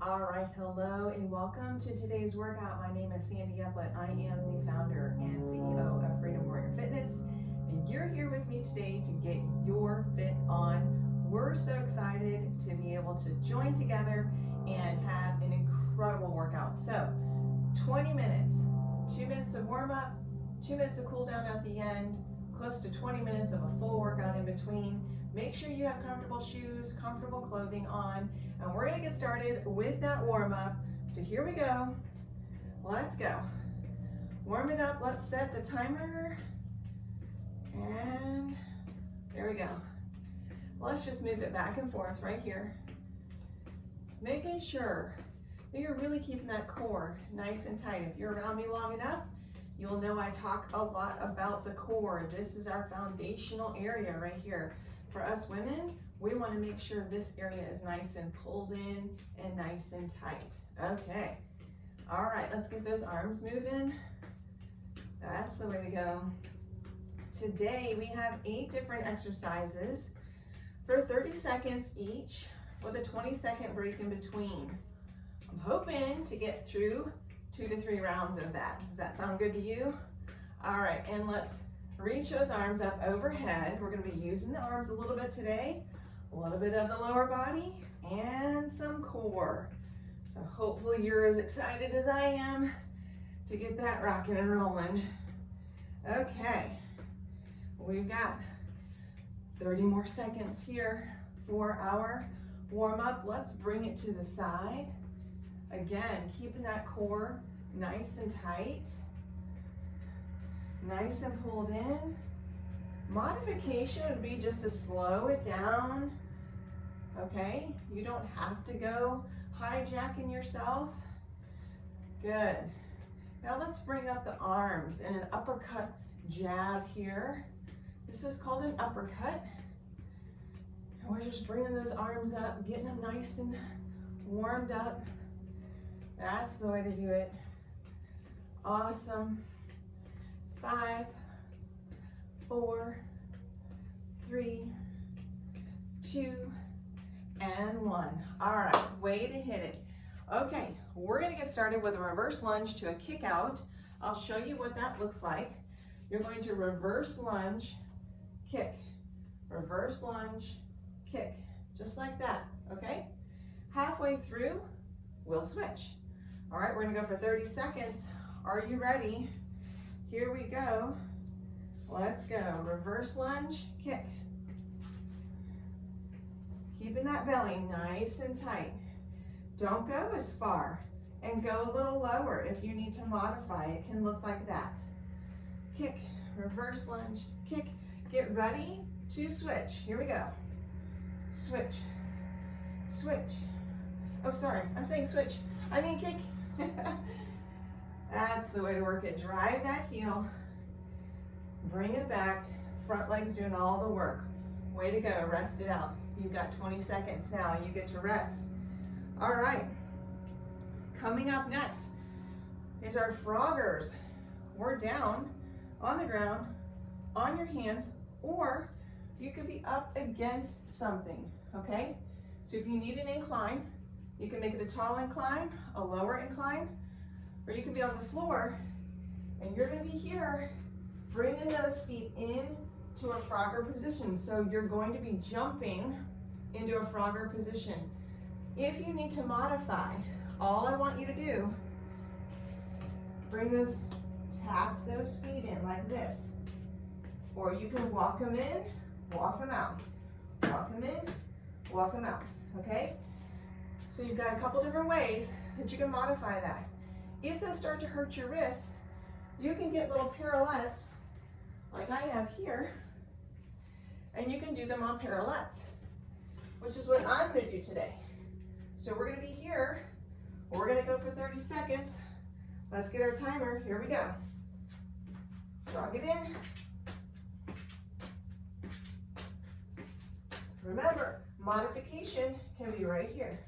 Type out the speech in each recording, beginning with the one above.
All right, hello and welcome to today's workout. My name is Sandy Uplet. I am the founder and CEO of Freedom Warrior Fitness, and you're here with me today to get your fit on. We're so excited to be able to join together and have an incredible workout. So 20 minutes, 2 minutes of warm up, 2 minutes of cool down at the end, close to 20 minutes of a full workout in between. Make sure you have comfortable shoes, comfortable clothing on, and we're gonna get started with that warm up. So here we go, let's go. Warm it up, let's set the timer, and there we go. Let's just move it back and forth right here. Making sure that you're really keeping that core nice and tight. If you're around me long enough, you'll know I talk a lot about the core. This is our foundational area right here. For us women, we want to make sure this area is nice and pulled in and nice and tight. Okay. All right, let's get those arms moving. That's the way to go. Today, we have 8 different exercises for 30 seconds each with a 20-second break in between. I'm hoping to get through 2 to 3 rounds of that. Does that sound good to you? All right, and let's reach those arms up overhead. We're gonna be using the arms a little bit today, a little bit of the lower body, and some core. So hopefully you're as excited as I am to get that rocking and rolling. Okay, we've got 30 more seconds here for our warm up. Let's bring it to the side. Again, keeping that core nice and tight. Nice and pulled in. Modification would be just to slow it down, okay? You don't have to go hijacking yourself. Good. Now let's bring up the arms in an uppercut jab here. This is called an uppercut. And we're just bringing those arms up, getting them nice and warmed up. That's the way to do it. Awesome. 5, 4, 3, 2, and 1. All right, way to hit it. Okay, we're gonna get started with a reverse lunge to a kick out. I'll show you what that looks like. You're going to reverse lunge, kick, reverse lunge, kick, just like that, okay? Halfway through, we'll switch. All right, we're gonna go for 30 seconds. Are you ready? Here we go. Let's go. Reverse lunge, kick. Keeping that belly nice and tight. Don't go as far, and go a little lower if you need to modify. It can look like that. Kick, reverse lunge, kick. Get ready to switch. Here we go. Switch, switch. Oh, sorry, I'm saying switch. I mean kick. That's the way to work it. Drive that heel, bring it back, front leg's doing all the work. Way to go, rest it out. You've got 20 seconds now, you get to rest. All right, coming up next is our froggers. We're down on the ground, on your hands, or you could be up against something, okay? So if you need an incline, you can make it a tall incline, a lower incline, or you can be on the floor, and you're gonna be here, bringing those feet in to a frogger position. So you're going to be jumping into a frogger position. If you need to modify, all I want you to do, tap those feet in like this. Or you can walk them in, walk them out. Walk them in, walk them out, okay? So you've got a couple different ways that you can modify that. If those start to hurt your wrists, you can get little pirouettes like I have here, and you can do them on pirouettes, which is what I'm gonna do today. So we're gonna be here, we're gonna go for 30 seconds. Let's get our timer, here we go. Jog it in. Remember, modification can be right here.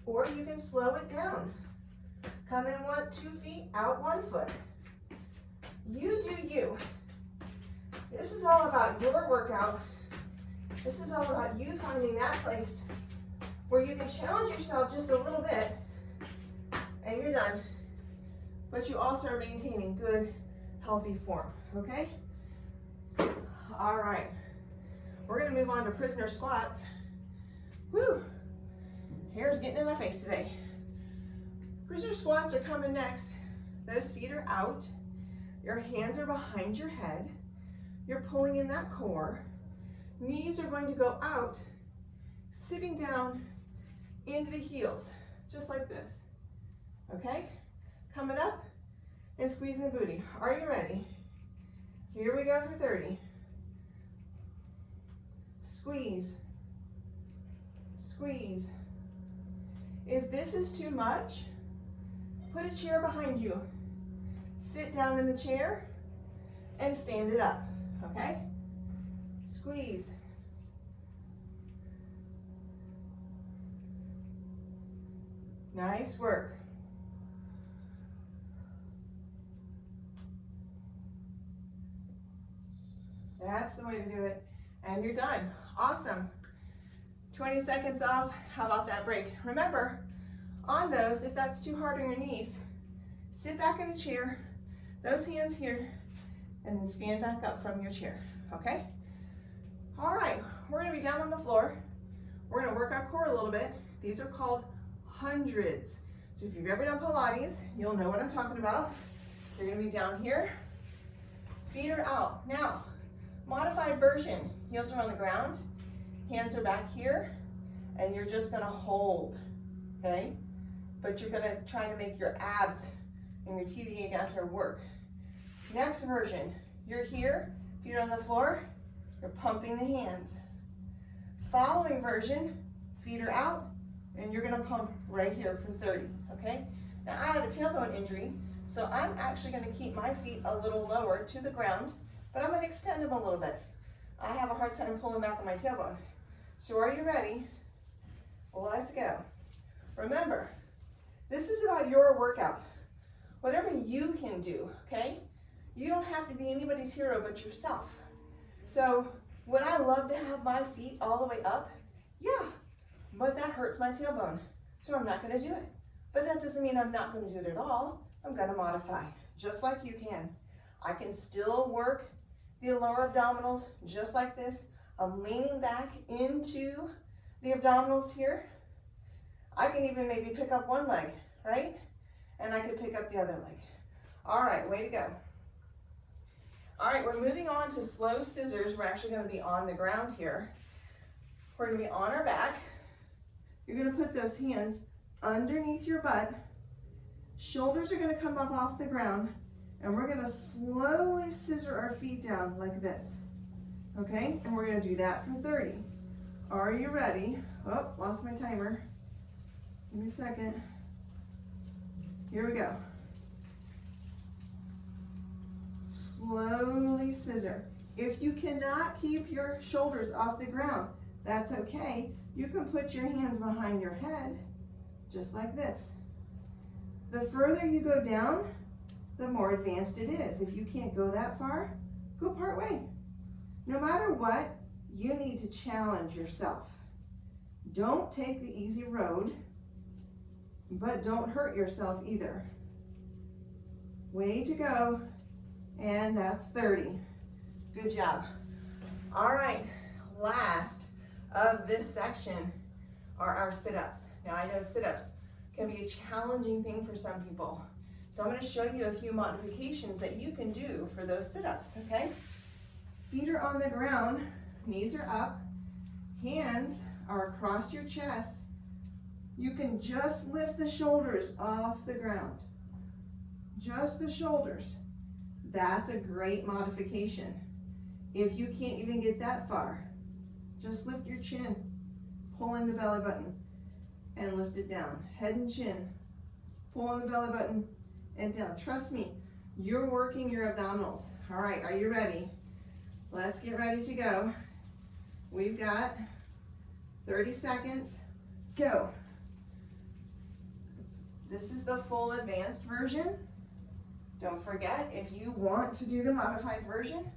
Or you can slow it down. Come in 2 feet, out 1 foot. You do you. This is all about your workout This is all about you finding that place where you can challenge yourself just a little bit and you're done. But you also are maintaining good, healthy form, okay? All right. We're gonna move on to prisoner squats. Woo! Hair's getting in my face today. Prisoner squats are coming next. Those feet are out. Your hands are behind your head. You're pulling in that core. Knees are going to go out, sitting down into the heels, just like this. Okay? Coming up and squeezing the booty. Are you ready? Here we go for 30. Squeeze. Squeeze. If this is too much, put a chair behind you. Sit down in the chair and stand it up, okay? Squeeze. Nice work. That's the way to do it. And you're done. Awesome. 20 seconds off. How about that break? Remember, on those, if that's too hard on your knees, sit back in the chair, those hands here, and then stand back up from your chair, okay? All right, we're gonna be down on the floor. We're gonna work our core a little bit. These are called hundreds. So if you've ever done Pilates, you'll know what I'm talking about. You're gonna be down here, feet are out. Now, modified version, heels are on the ground, hands are back here, and you're just gonna hold, okay? But you're gonna try to make your abs and your TVA down here work. Next version, you're here, feet on the floor, you're pumping the hands. Following version, feet are out, and you're gonna pump right here for 30, okay? Now I have a tailbone injury, so I'm actually gonna keep my feet a little lower to the ground, but I'm gonna extend them a little bit. I have a hard time pulling back on my tailbone. So are you ready? Let's go. Remember, this is about your workout. Whatever you can do, okay? You don't have to be anybody's hero but yourself. So would I love to have my feet all the way up? Yeah, but that hurts my tailbone, so I'm not gonna do it. But that doesn't mean I'm not gonna do it at all. I'm gonna modify, just like you can. I can still work the lower abdominals just like this. I'm leaning back into the abdominals here. I can even maybe pick up one leg, right? And I could pick up the other leg. All right, way to go. All right, we're moving on to slow scissors. We're actually gonna be on the ground here. We're gonna be on our back. You're gonna put those hands underneath your butt. Shoulders are gonna come up off the ground, and we're gonna slowly scissor our feet down like this, okay? And we're gonna do that for 30. Are you ready? Oh, lost my timer. Give me a second. Here we go. Slowly scissor. If you cannot keep your shoulders off the ground, that's okay. You can put your hands behind your head, just like this. The further you go down, the more advanced it is. If you can't go that far, go part way. No matter what, you need to challenge yourself. Don't take the easy road, but don't hurt yourself either. Way to go. And that's 30. Good job. All right, last of this section are our sit-ups. Now I know sit-ups can be a challenging thing for some people. So I'm gonna show you a few modifications that you can do for those sit-ups, okay? Feet are on the ground, knees are up, hands are across your chest. You can just lift the shoulders off the ground. Just the shoulders. That's a great modification. If you can't even get that far, just lift your chin, pull in the belly button, and lift it down. Head and chin, pull in the belly button, and down. Trust me, you're working your abdominals. All right, are you ready? Let's get ready to go. We've got 30 seconds. Go. This is the full advanced version. Don't forget, if you want to do the modified version,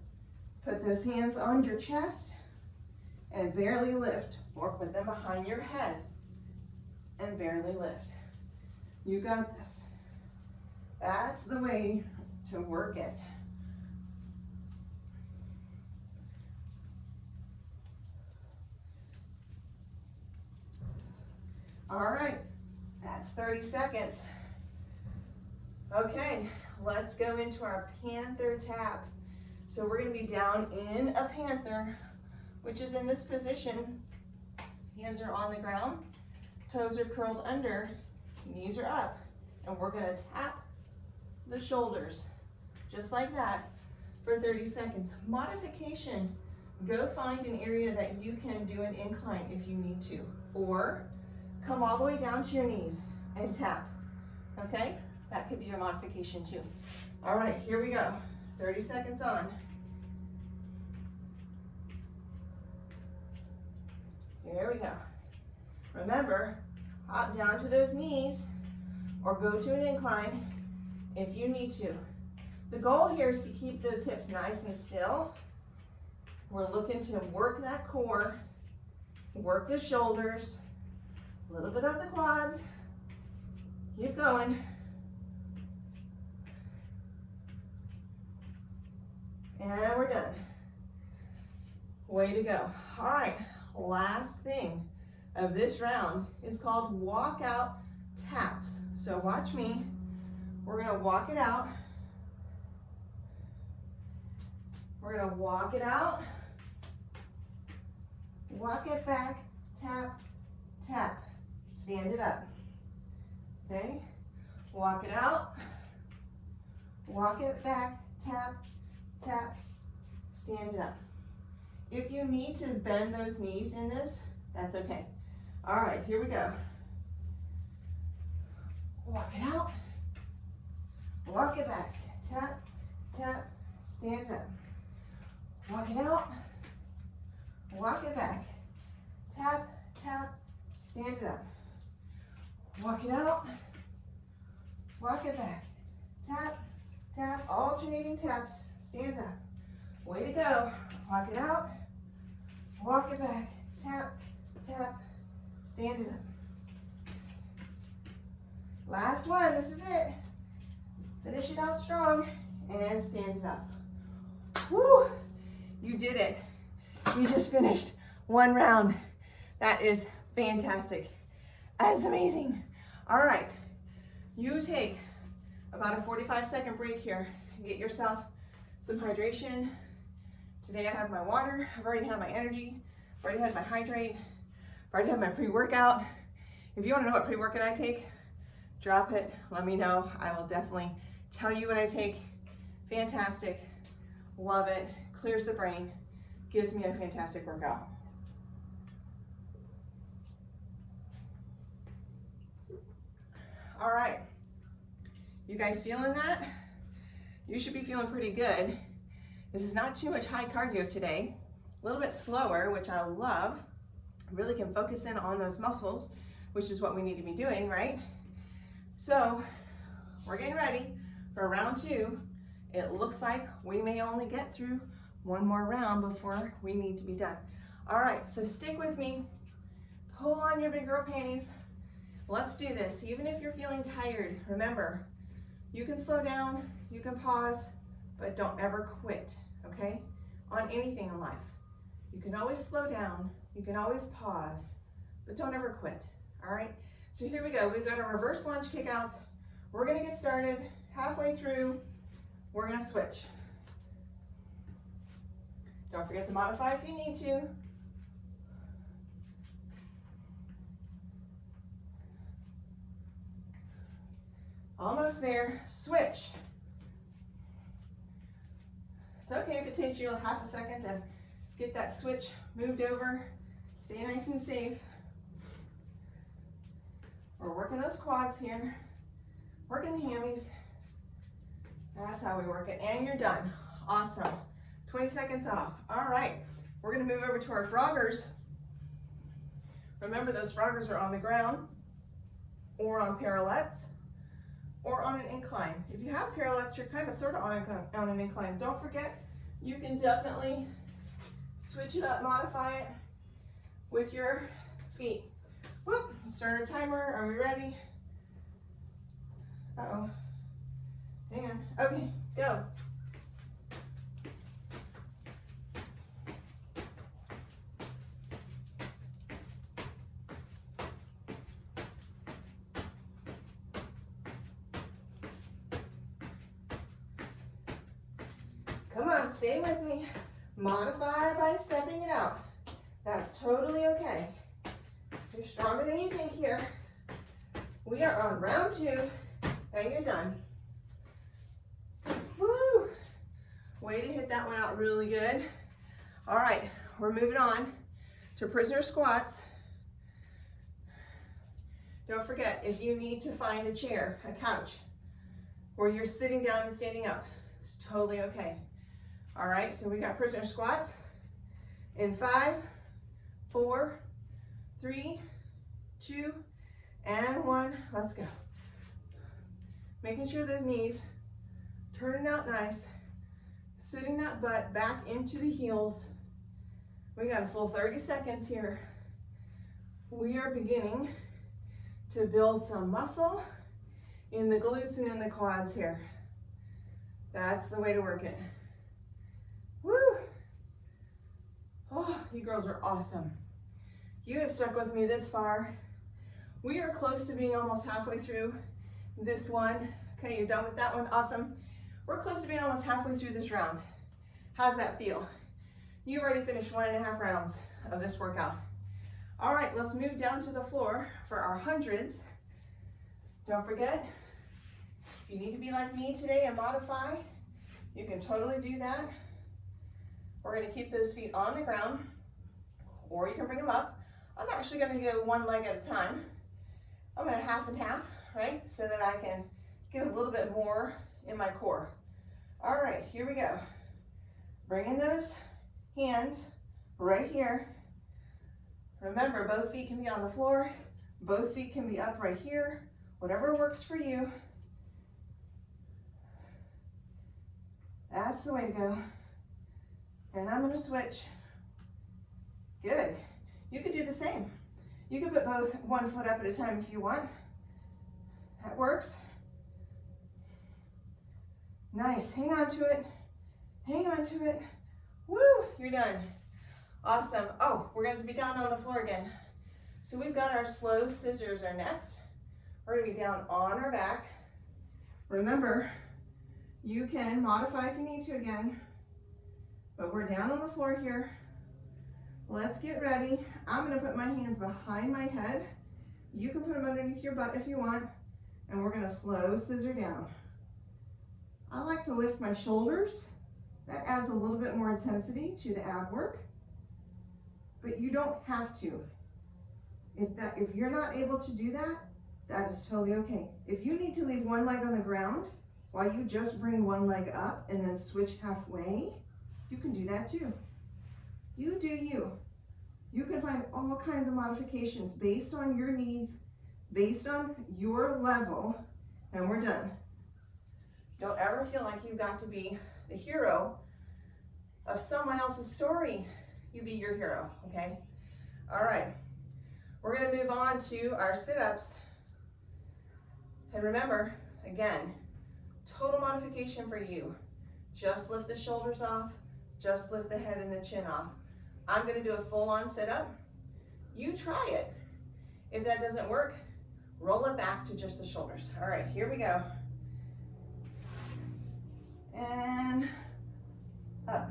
put those hands on your chest and barely lift, or put them behind your head and barely lift. You got this. That's the way to work it. All right, that's 30 seconds. Okay, let's go into our panther tap. So we're gonna be down in a panther, which is in this position. Hands are on the ground, toes are curled under, knees are up, and we're gonna tap the shoulders, just like that, for 30 seconds. Modification, go find an area that you can do an incline if you need to, or come all the way down to your knees and tap, okay? That could be your modification too. All right, here we go. 30 seconds on. Here we go. Remember, hop down to those knees or go to an incline if you need to. The goal here is to keep those hips nice and still. We're looking to work that core, work the shoulders, a little bit of the quads. Keep going. And we're done. Way to go. All right, last thing of this round is called walkout taps. So watch me. We're gonna walk it out. We're gonna walk it out, walk it back, tap, tap, stand it up. Okay, walk it out, walk it back, tap, tap, stand it up. If you need to bend those knees in this, that's okay. All right, here we go. Walk it out, walk it back, tap, tap, stand up. Walk it out, walk it back, tap, tap, stand it up. Walk it out, walk it back, tap, tap, alternating taps, stand up. Way to go. Walk it out, walk it back, tap, tap, stand it up. Last one, this is it. Finish it out strong and stand it up. Woo! You did it. You just finished one round. That is fantastic. That's amazing. All right, you take about a 45-second break here. Get yourself some hydration. Today I have my water. I've already had my energy. I've already had my hydrate. I've already had my pre-workout. If you want to know what pre-workout I take, drop it. Let me know. I will definitely tell you what I take. Fantastic. Love it. Clears the brain. Gives me a fantastic workout. All right. You guys feeling that? You should be feeling pretty good. This is not too much high cardio today. A little bit slower, which I love. Really can focus in on those muscles, which is what we need to be doing, right? So we're getting ready for round 2. It looks like we may only get through one more round before we need to be done. All right, so stick with me. Pull on your big girl panties. Let's do this. Even if you're feeling tired, remember, you can slow down, you can pause, but don't ever quit, okay? On anything in life. You can always slow down, you can always pause, but don't ever quit, all right? So here we go. We've got our reverse lunge kickouts. We're gonna get started. Halfway through, we're gonna switch. Don't forget to modify if you need to. Almost there, switch. It's okay if it takes you a half a second to get that switch moved over. Stay nice and safe. We're working those quads here, working the hammies. That's how we work it, and you're done. Awesome. 20 seconds off. All right, we're gonna move over to our froggers. Remember, those froggers are on the ground or on parallettes or on an incline. If you have parallettes, you're kind of sort of on an incline. Don't forget, you can definitely switch it up, modify it. with your feet. Whoop, start our timer. Are we ready? Uh-oh. Hang on. Okay, go. Come on, stay with me. Modify by stepping it out. That's totally okay. You're stronger than you think here. We are on round 2, and you're done. Woo! Way to hit that one out really good. All right, we're moving on to prisoner squats. Don't forget, if you need to find a chair, a couch, where you're sitting down and standing up, it's totally okay. All right, so we got prisoner squats in 5, 4, 3, 2, and 1. Let's go. Making sure those knees turning out nice, sitting that butt back into the heels. We got a full 30 seconds here. We are beginning to build some muscle in the glutes and in the quads here. That's the way to work it. Woo! Oh, you girls are awesome. You have stuck with me this far. We are close to being almost halfway through this one. Okay, you're done with that one, awesome. We're close to being almost halfway through this round. How's that feel? You've already finished 1.5 rounds of this workout. All right, let's move down to the floor for our hundreds. Don't forget, if you need to be like me today and modify, you can totally do that. We're gonna keep those feet on the ground, or you can bring them up. I'm actually gonna go one leg at a time. I'm gonna half and half, right? So that I can get a little bit more in my core. All right, here we go. Bringing those hands right here. Remember, both feet can be on the floor. Both feet can be up right here. Whatever works for you. That's the way to go. And I'm gonna switch. Good. You could do the same. You can put both one foot up at a time if you want. That works. Nice, hang on to it. Hang on to it. Woo, you're done. Awesome. Oh, we're going to be down on the floor again. So we've got our slow scissors are next. We're going to be down on our back. Remember, you can modify if you need to again, but we're down on the floor here. Let's get ready. I'm going to put my hands behind my head. You can put them underneath your butt if you want, and we're going to slow scissor down. I like to lift my shoulders. That adds a little bit more intensity to the ab work, but you don't have to. If you're not able to do that, that is totally okay. If you need to leave one leg on the ground while you just bring one leg up and then switch halfway, you can do that too. You do you. You can find all kinds of modifications based on your needs, based on your level, and we're done. Don't ever feel like you've got to be the hero of someone else's story. You be your hero, okay? All right, we're gonna move on to our sit-ups. And remember, again, total modification for you. Just lift the shoulders off, just lift the head and the chin off. I'm gonna do a full-on sit-up. You try it. If that doesn't work, roll it back to just the shoulders. All right, here we go. And up.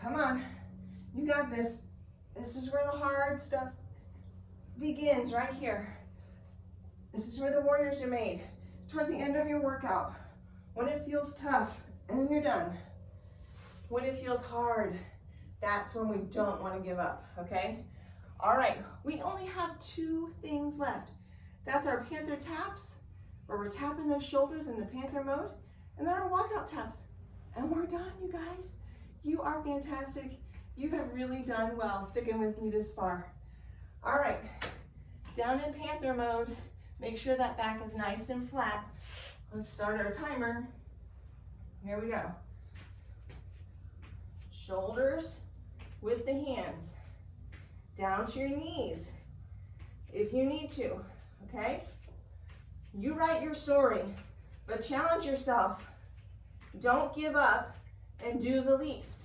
Come on, you got this. This is where the hard stuff begins, right here. This is where the warriors are made. Toward the end of your workout, when it feels tough and you're done, when it feels hard, that's when we don't want to give up, okay? All right, we only have 2 things left. That's our panther taps, where we're tapping those shoulders in the panther mode, and then our walkout taps. And we're done, you guys. You are fantastic. You have really done well sticking with me this far. All right, down in panther mode, make sure that back is nice and flat. Let's start our timer. Here we go. Shoulders with the hands, down to your knees if you need to, okay? You write your story, but challenge yourself. Don't give up and do the least.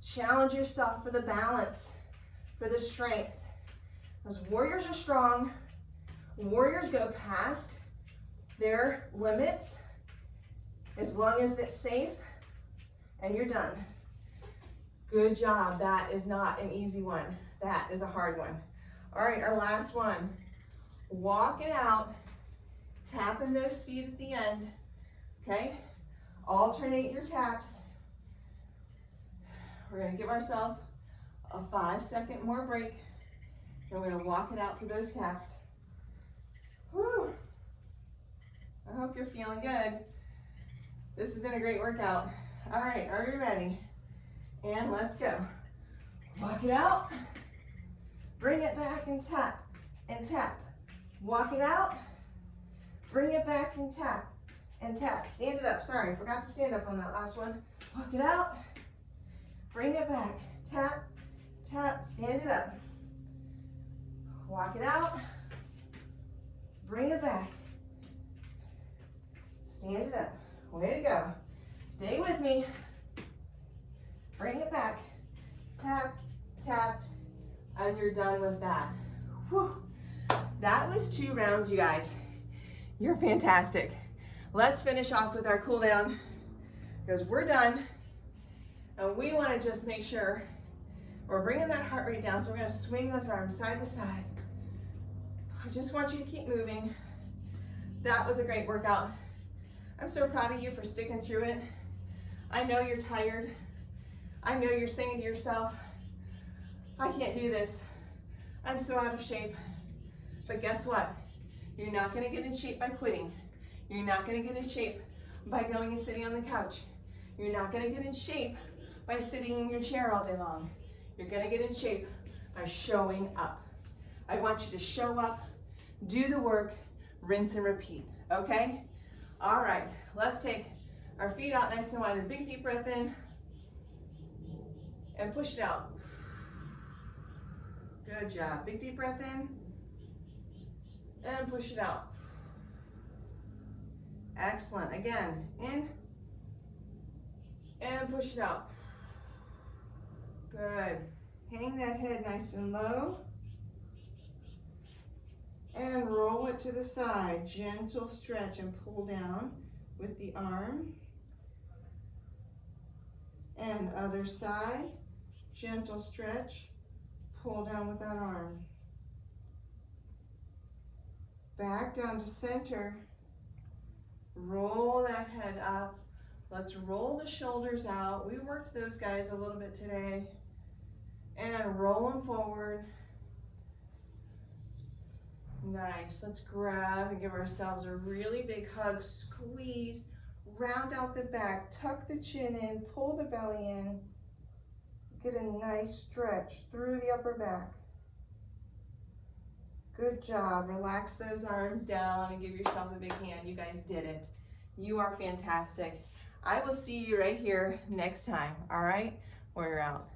Challenge yourself for the balance, for the strength. Because warriors are strong. Warriors go past their limits as long as it's safe and you're done. Good job. That is not an easy one. That is a hard one. All right, our last one. Walk it out, tapping those feet at the end, okay? Alternate your taps. We're gonna give ourselves a 5-second more break, and we're gonna walk it out for those taps. Whew. I hope you're feeling good. This has been a great workout. All right, are you ready? And let's go. Walk it out. Bring it back and tap and tap. Walk it out. Bring it back and tap and tap. Stand it up. Sorry, forgot to stand up on that last one. Walk it out. Bring it back. Tap, tap, stand it up. Walk it out. Bring it back. Stand it up. Way to go. Stay with me. Bring it back. Tap, tap, and you're done with that. Whew. That was 2 rounds, you guys. You're fantastic. Let's finish off with our cool down because we're done. And we want to just make sure we're bringing that heart rate down. So we're going to swing those arms side to side. I just want you to keep moving. That was a great workout. I'm so proud of you for sticking through it. I know you're tired. I know you're saying to yourself, I can't do this. I'm so out of shape. But guess what? You're not going to get in shape by quitting. You're not going to get in shape by going and sitting on the couch. You're not going to get in shape by sitting in your chair all day long. You're going to get in shape by showing up. I want you to show up, do the work, rinse and repeat, okay? All right, let's take our feet out nice and wide. A big deep breath in and push it out. Good job. Big deep breath in and push it out. Excellent. Again, in and push it out. Good. Hang that head nice and low and roll it to the side. Gentle stretch and pull down with the arm. And other side, gentle stretch, pull down with that arm. Back down to center. Roll that head up. Let's roll the shoulders out. We worked those guys a little bit today. And roll them forward. Nice. Let's grab and give ourselves a really big hug. Squeeze. Round out the back. Tuck the chin in. Pull the belly in. Get a nice stretch through the upper back. Good job. Relax those arms down and give yourself a big hand. You guys did it. You are fantastic. I will see you right here next time. All right? We're out.